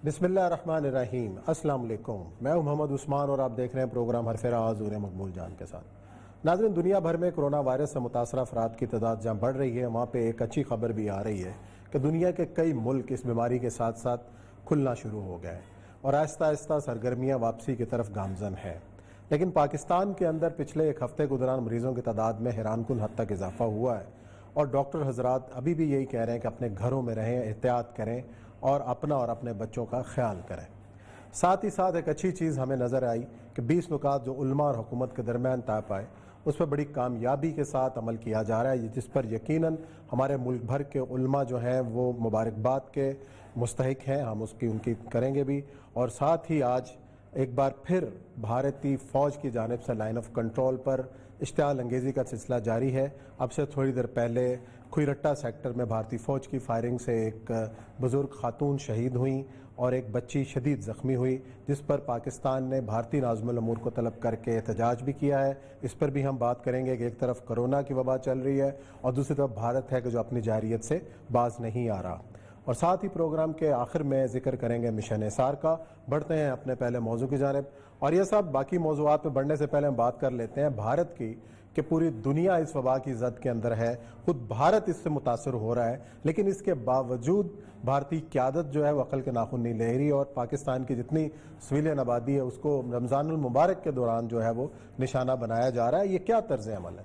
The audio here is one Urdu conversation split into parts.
بسم اللہ الرحمن الرحیم۔ السلام علیکم، میں ہوں محمد عثمان اور آپ دیکھ رہے ہیں پروگرام حرف راہ حضور مقبول جان کے ساتھ۔ ناظرین، دنیا بھر میں کرونا وائرس سے متاثرہ افراد کی تعداد جہاں بڑھ رہی ہے، وہاں پہ ایک اچھی خبر بھی آ رہی ہے کہ دنیا کے کئی ملک اس بیماری کے ساتھ ساتھ کھلنا شروع ہو گئے اور آہستہ آہستہ سرگرمیاں واپسی کی طرف گامزن ہیں۔ لیکن پاکستان کے اندر پچھلے ایک ہفتے کے دوران مریضوں کی تعداد میں حیران کن حد تک اضافہ ہوا ہے، اور ڈاکٹر حضرات ابھی بھی یہی کہہ رہے ہیں کہ اپنے گھروں میں رہیں، احتیاط کریں اور اپنا اور اپنے بچوں کا خیال کریں۔ ساتھ ہی ساتھ ایک اچھی چیز ہمیں نظر آئی کہ 20 نکات جو علماء اور حکومت کے درمیان طے پائے، اس پہ بڑی کامیابی کے ساتھ عمل کیا جا رہا ہے، جس پر یقیناً ہمارے ملک بھر کے علماء جو ہیں وہ مبارکباد کے مستحق ہیں، ہم ان کی کریں گے بھی۔ اور ساتھ ہی آج ایک بار پھر بھارتی فوج کی جانب سے لائن آف کنٹرول پر اشتعال انگیزی کا سلسلہ جاری ہے۔ اب سے تھوڑی دیر پہلے کھوئی سیکٹر میں بھارتی فوج کی فائرنگ سے ایک بزرگ خاتون شہید ہوئیں اور ایک بچی شدید زخمی ہوئی، جس پر پاکستان نے بھارتی ناظم الامور کو طلب کر کے احتجاج بھی کیا ہے۔ اس پر بھی ہم بات کریں گے کہ ایک طرف کرونا کی وبا چل رہی ہے اور دوسری طرف بھارت ہے کہ جو اپنی جارحیت سے باز نہیں آ رہا۔ اور ساتھ ہی پروگرام کے آخر میں ذکر کریں گے مشن احصار کا۔ بڑھتے ہیں اپنے پہلے موضوع کی جانب، اور یہ سب باقی موضوعات پہ بڑھنے سے پہلے ہم بات کر لیتے ہیں بھارت کی کہ پوری دنیا اس وبا کی زد کے اندر ہے، خود بھارت اس سے متاثر ہو رہا ہے، لیکن اس کے باوجود بھارتی قیادت جو ہے وہ عقل کے ناخن نہیں لے رہی، اور پاکستان کی جتنی سویلین آبادی ہے اس کو رمضان المبارک کے دوران جو ہے وہ نشانہ بنایا جا رہا ہے۔ یہ کیا طرز عمل ہے؟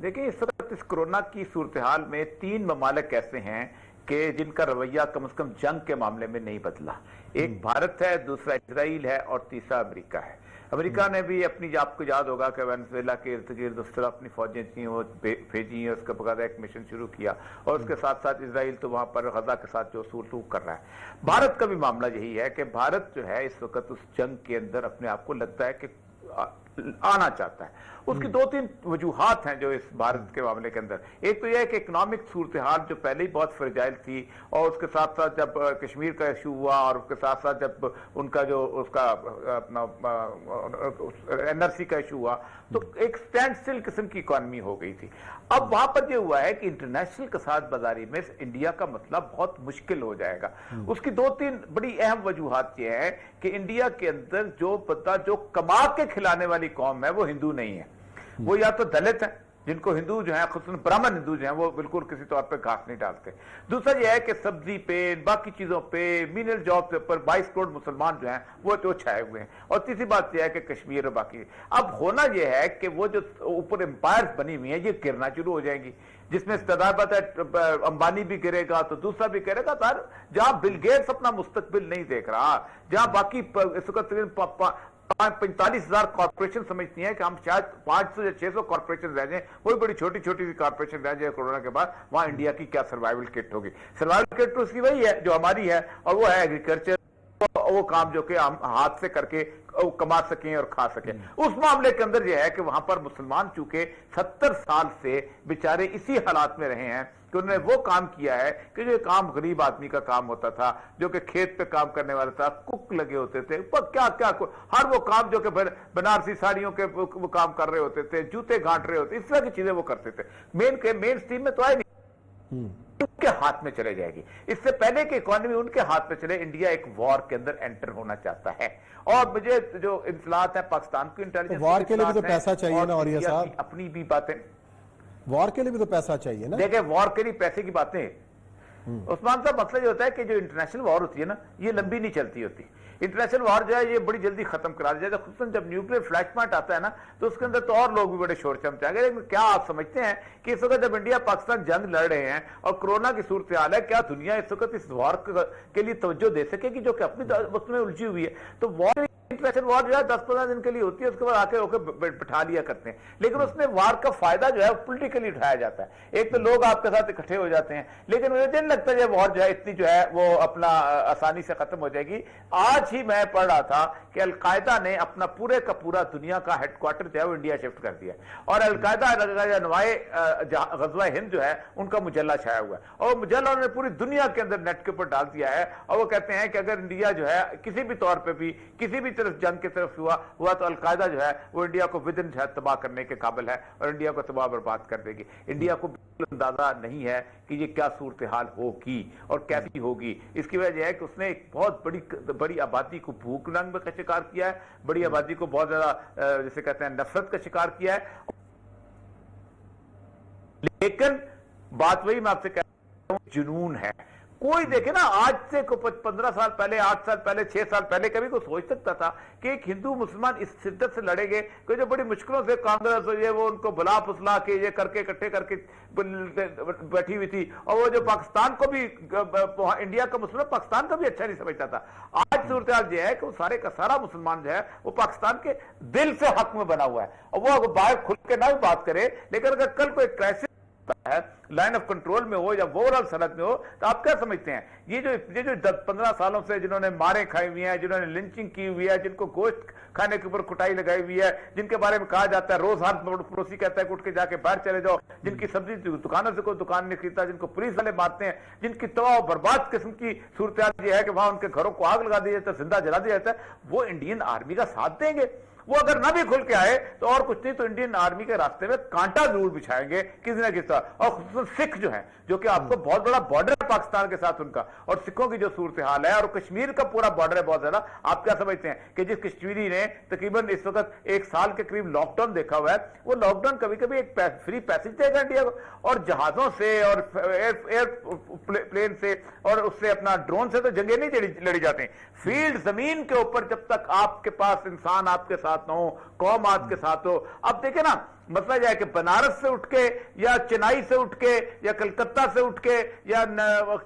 دیکھیں، اس وقت اس کرونا کی صورتحال میں 3 ممالک ایسے ہیں کہ جن کا رویہ کم از کم جنگ کے معاملے میں نہیں بدلا۔ ایک بھارت ہے، دوسرا اسرائیل ہے اور تیسرا امریکہ ہے۔ امریکہ نے بھی اپنی، آپ کو یاد ہوگا کہ وینزویلا کے ارد گرد اس طرح اپنی فوجیں تھیں وہ بھیجی ہیں، اس کے بغیر ایک مشن شروع کیا، اور اس کے ساتھ ساتھ اسرائیل تو وہاں پر غزہ کے ساتھ جو سلوک کر رہا ہے۔ بھارت کا بھی معاملہ یہی ہے کہ بھارت جو ہے اس وقت اس جنگ کے اندر اپنے آپ کو لگتا ہے کہ آنا چاہتا ہے۔ اس کی 2-3 وجوہات ہیں جو اس بھارت کے معاملے کے اندر۔ ایک تو یہ ہے کہ اکنامک صورتحال جو پہلے ہی بہت فرجائل تھی، اور اس کے ساتھ ساتھ جب کشمیر کا ایشو ہوا، اور اس کے ساتھ ساتھ جب ان کا جو اس کا اپنا NRC کا ایشو ہوا، تو ایک سٹینڈ سٹل قسم کی اکانومی ہو گئی تھی۔ اب وہاں پر یہ ہوا ہے کہ انٹرنیشنل کساد بازاری میں انڈیا کا مسئلہ بہت مشکل ہو جائے گا۔ اس کی 2-3 بڑی اہم وجوہات یہ ہے کہ انڈیا کے اندر جو بندہ جو کما کے کھلانے والی قوم ہے وہ ہندو نہیں ہے، وہ یا تو دلت ہیں، جن کو ہندو جو ہیں، خصوصاً برہمن ہندو جو ہیں، وہ بالکل کسی طور پہ گھاس نہیں ڈالتے۔ دوسرا یہ ہے کہ سبزی پہ، باقی چیزوں پہ، مینرل جاب کے پر 22 کروڑ مسلمان جو ہیں وہ چھائے ہوئے ہیں۔ اور تیسری بات یہ ہے کہ کشمیر اور باقی، اب ہونا یہ ہے کہ وہ جو اوپر امپائرز بنی ہوئی ہیں یہ گرنا شروع ہو جائیں گی، جس میں استدارت ہے امبانی بھی گرے گا تو دوسرا بھی گرے گا۔ جہاں بل گیٹس اپنا مستقبل نہیں دیکھ رہا، جہاں باقی اس وقت 45,000 کارپوریشن سمجھتی ہیں کہ ہم شاید 500 یا 600 کارپوریشن رہ جائیں، وہی بڑی چھوٹی چھوٹی سی کارپوریشن رہ جائے کرونا کے بعد، وہاں انڈیا کی کیا سروائیول کٹ ہوگی؟ سروائیول کٹ اس کی وہی ہے جو ہماری ہے، اور وہ ہے ایگریکلچر، وہ کام جو کہ ہم ہاتھ سے کر کے کما سکیں اور کھا سکیں۔ اس معاملے کے اندر یہ ہے کہ وہاں پر مسلمان چونکہ 70 سال سے بیچارے اسی حالات میں رہے ہیں کہ انہوں نے وہ کام کیا ہے کہ جو کام غریب آدمی کا کام ہوتا تھا، جو کہ کھیت پہ کام کرنے والا تھا، کک لگے ہوتے تھے، کیا ہر وہ کام جو کہ بنارسی ساڑیوں کے وہ کام کر رہے ہوتے تھے، جوتے گھانٹ رہے ہوتے، اس طرح کی چیزیں وہ کرتے تھے، مین سٹریم میں تو آئے نہیں، ان کے ہاتھ میں چلے جائے گی۔ اس سے پہلے کہ اکانومی ان کے ہاتھ میں چلے، انڈیا ایک وار کے اندر انٹر ہونا چاہتا ہے۔ اور مجھے جو اطلاعات ہیں پاکستان کی انٹیلیجنس، وار کے لیے بھی تو پیسہ چاہیے نا، اور یہ صاحب اپنی بھی باتیں، وار کے لیے بھی تو پیسہ چاہیے نا۔ دیکھیں، وار کے لیے پیسے کی باتیں، عثمان صاحب مسئلہ یہ ہوتا ہے کہ جو انٹرنیشنل وار ہوتی ہے نا، یہ لمبی نہیں چلتی ہوتی۔ انٹرنیشنل وار جو ہے یہ بڑی جلدی ختم کرا دیا جاتا ہے، خصوصاً جب نیوکلیر فلیش پوائنٹ آتا ہے نا تو اس کے اندر تو اور لوگ بھی بڑے شور چمچائیں گے۔ لیکن کیا آپ سمجھتے ہیں کہ اس وقت جب انڈیا پاکستان جنگ لڑ رہے ہیں اور کرونا کی صورتحال ہے، کیا دنیا اس وقت اس وار کے لیے توجہ دے سکے گی جو کہ اپنی وقت میں الجھی ہوئی ہے؟ تو وار، انٹرنیشنل وار جو ہے 10-15 دن کے لیے ہوتی ہے، اس کے بعد آ کے بٹھا لیا کرتے ہیں، لیکن اس میں وار کا فائدہ جو ہے پولیٹیکلی اٹھایا جاتا ہے۔ ایک تو لوگ آپ کے ساتھ اکٹھے ہو جاتے ہیں، لیکن مجھے نہیں لگتا یہ وار جو ہے اتنی جو ہے وہ اپنا آسانی سے ختم ہو جائے گی۔ آج ہی میں پڑھ رہا تھا کہ القاعدہ نے اپنا پورے کا پورا دنیا کا ہیڈ کوارٹر جو ہے وہ انڈیا شفٹ کر دیا، اور القاعدہ نوائے غزوہ ہند جو ہے ان کا مجلہ چھایا ہوا ہے، اور مجلہ انہوں نے پوری دنیا کے اندر نیٹ کے اوپر ڈال دیا ہے، اور وہ کہتے ہیں کہ اگر انڈیا جو ہے کسی بھی طور پہ بھی کسی بھی طرف جنگ کی طرف ہوا تو القاعدہ جو ہے وہ انڈیا کو ودن جو ہے تباہ کرنے کے قابل ہے، اور انڈیا کو تباہ برباد کر دے گی۔ انڈیا کو اندازہ نہیں ہے کہ یہ کیا صورتحال ہوگی اور کیسی ہوگی. اس کی وجہ یہ ہے کہ اس نے ایک بہت بڑی آبادی کو بھوک ننگ کا شکار کیا ہے, بڑی آبادی کو بہت زیادہ جسے کہتے ہیں نفرت کا شکار کیا ہے. لیکن بات وہی میں آپ سے کہتا ہوں, جنون ہے. کوئی دیکھے نا, آج سے 15 سال پہلے, 8 سال پہلے, 6 سال پہلے کبھی کوئی سوچ سکتا تھا کہ ایک ہندو مسلمان اس شدت سے لڑے گے کہ جو بڑی مشکلوں سے کانگریس وہ ان کو بلا پسلا کے یہ کر کے اکٹھے کر کے بیٹھی ہوئی تھی, اور وہ جو پاکستان کو بھی, انڈیا کا مسلمان پاکستان کا بھی اچھا نہیں سمجھتا تھا. آج صورتحال یہ ہے کہ وہ سارے کا سارا مسلمان جو ہے وہ پاکستان کے دل سے حق میں بنا ہوا ہے, اور وہ اگر باہر کھل کے نہ بھی بات کرے, لیکن اگر کل کوئی کرائسس ہے لائن آف کنٹرول میں ہو یا اوورآل سرحد میں ہو, تو آپ کیا سمجھتے ہیں یہ جو 10-15 سالوں سے جنہوں نے مارے کھائی ہوئی ہیں, جنہوں نے لنچنگ کی ہوئی ہے, جن کو گوشت کھانے کے اوپر کٹائی لگائی ہوئی ہے, جن کے بارے میں کہا جاتا ہے روز ہر پڑوسی کہتا ہے کہ اٹھ کے جا کے باہر چلے جاؤ, جن کی سبزی دکانوں سے کوئی دکان نہیں خریدتا, جن کو پولیس والے مارتے ہیں, جن کی تباہ و برباد قسم کی صورتحال یہ ہے کہ وہاں ان کے گھروں کو آگ لگا دیا جاتا ہے, زندہ جلا دیا جاتا ہے, وہ انڈین آرمی کا ساتھ دیں گے؟ وہ اگر نہ بھی کھل کے آئے تو اور کچھ نہیں تو انڈین آرمی کے راستے میں کانٹا ضرور بچھائیں گے کسی نہ کسی طرح. اور خصوصاً سکھ جو ہیں, جو کہ آپ کو بہت بڑا بارڈر ہے پاکستان کے ساتھ ان کا, اور سکھوں کی جو صورتحال ہے, اور کشمیر کا پورا بارڈر ہے بہت زیادہ. آپ کیا سمجھتے ہیں کہ جس کشمیری نے تقریباً اس وقت 1 سال کے قریب لاک ڈاؤن دیکھا ہوا ہے, وہ لاک ڈاؤن کبھی کبھی ایک فری پیسج دے گا انڈیا کو, اور جہازوں سے اور ایئر پلین سے اور اس سے اپنا ڈرون سے تو جنگیں نہیں لڑی جاتے ہیں. فیلڈ زمین کے اوپر جب تک آپ کے پاس انسان آپ کے ساتھ نہ ہو, قوم آپ کے ساتھ ہو. اب دیکھیں نا, مسئلہ یہ ہے کہ بنارس سے اٹھ کے یا چنائی سے اٹھ کے یا کلکتہ سے اٹھ کے یا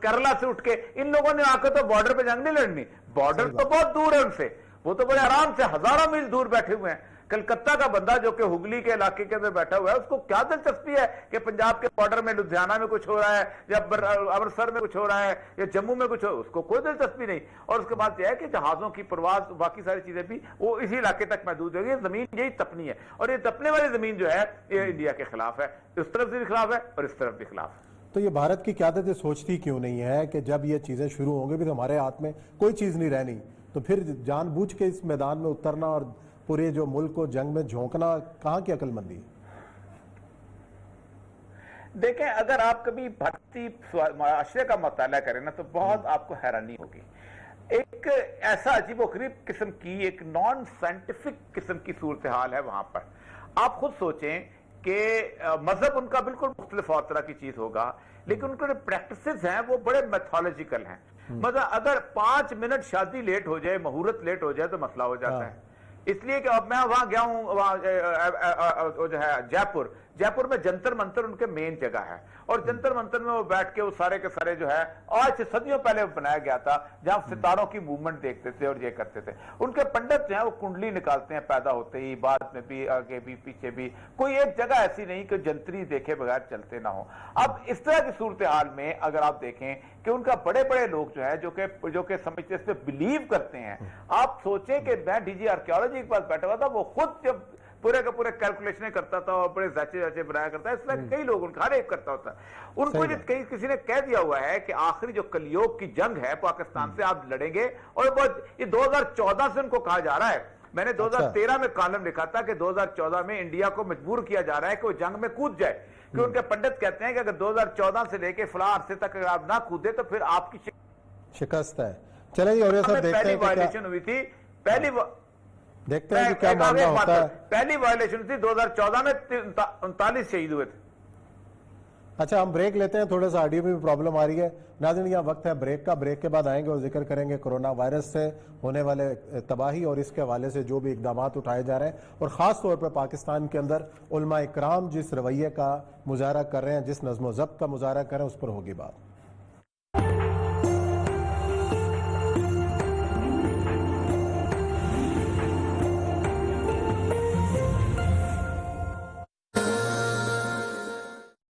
کیرلا سے اٹھ کے ان لوگوں نے آ کے تو بارڈر پہ جنگ نہیں لڑنی. بارڈر تو بہت دور ہے ان سے, وہ تو بڑے آرام سے ہزاروں میل دور بیٹھے ہوئے ہیں. کلکتہ کا بندہ جو کہ ہگلی کے علاقے کے اندر بیٹھا ہوا ہے, اس کو کیا دلچسپی ہے کہ پنجاب کے بارڈر میں لدھیانہ میں کچھ ہو رہا ہے یا امرتسر میں کچھ ہو رہا ہے یا جموں میں کچھ ہو, اس کو کوئی دلچسپی نہیں. اور اس کے بعد یہ ہے کہ جہازوں کی پرواز باقی ساری چیزیں بھی وہ اسی علاقے تک محدود ہوگی. زمین یہی تپنی ہے, اور یہ تپنے والی زمین جو ہے یہ انڈیا کے خلاف ہے, اس طرف سے بھی خلاف ہے اور اس طرف بھی خلاف ہے. تو یہ بھارت کی قیادت سوچتی کیوں نہیں ہے کہ جب یہ چیزیں شروع ہوں گی بھی تو ہمارے ہاتھ میں کوئی چیز نہیں رہنی, تو پھر جان بوجھ کے اس میدان میں اترنا اور پورے جو ملک کو جنگ میں جھونکنا کہاں کی عقل مندی؟ دیکھیں, اگر آپ کبھی بھارتی معاشرے کا مطالعہ کریں نا تو بہت آپ کو حیرانی ہوگی. ایک ایسا عجیب و غریب قسم کی, ایک نان سائنٹیفک قسم کی صورتحال ہے وہاں پر. آپ خود سوچیں کہ مذہب ان کا بالکل مختلف اور طرح کی چیز ہوگا, لیکن ان کے جو پریکٹسز ہیں وہ بڑے میتھولوجیکل ہیں. مطلب اگر 5 منٹ شادی لیٹ ہو جائے, مہورت لیٹ ہو جائے تو مسئلہ ہو جاتا ہے. اس لیے کہ اب میں وہاں گیا ہوں, وہاں جو ہے جے پور میں جنتر منتر ان کے مین جگہ ہے, اور جنتر منتر میں وہ بیٹھ کے وہ سارے کے سارے جو ہے آج سے صدیوں پہلے بنایا گیا تھا, جہاں ستاروں کی موومنٹ دیکھتے تھے اور یہ کرتے تھے. ان کے پنڈت جو ہیں وہ کنڈلی نکالتے ہیں پیدا ہوتے ہی, بعد میں بھی, آگے بھی, پیچھے بھی. کوئی ایک جگہ ایسی نہیں کہ جنتری دیکھے بغیر چلتے نہ ہوں. اب اس طرح کی صورتحال میں اگر آپ دیکھیں کہ ان کا بڑے بڑے لوگ جو ہے جو کہ سمجھتے اس پہ بلیو کرتے ہیں. آپ سوچیں کہ میں ڈی جی آرکیالوجی کے پاس بیٹھا ہوا تھا, وہ خود جب پورے کا پورے کیلکولیشنیں کرتا تھا اور بڑے زیچے بنایا کرتا ہے, اس طرح کئی لوگ ان کا ہر ایک کرتا ہوتا ہے. ان کو کسی نے کہہ دیا ہوا ہے کہ آخری جو کلیوگ کی جنگ ہے پاکستان سے آپ لڑیں گے, اور یہ 2014 سے ان کو کہا جا رہا ہے. میں نے 2013 میں کالم لکھا تھا کہ 2014 میں انڈیا کو مجبور کیا جا رہا ہے کہ وہ جنگ میں کود جائے, کہ ان کے پنڈت کہتے ہیں کہ اگر 2014 سے لے کے فلاں عرصے تک اگر آپ نہ کودے تو پھر آپ کی شکست ہے. چلیں جی, اور یہ سب دیکھتے ہیں پہلی وائلیشن ہوئی تھی, دیکھتے ہیں کہ کیا معاملہ ہوتا ہے. پہلی وائلیشن تھی 2014 میں 39 شہید ہوئے تھے. اچھا, ہم بریک لیتے ہیں, تھوڑا سا آڈیو میں بھی پرابلم آ رہی ہے. ناظرین, یہاں وقت ہے بریک کا. بریک کے بعد آئیں گے اور ذکر کریں گے کورونا وائرس سے ہونے والے تباہی اور اس کے حوالے سے جو بھی اقدامات اٹھائے جا رہے ہیں, اور خاص طور پر پاکستان کے اندر علماء اکرام جس رویے کا مظاہرہ کر رہے ہیں, جس نظم و ضبط کا مظاہرہ کر رہے ہیں, اس پر ہوگی بات.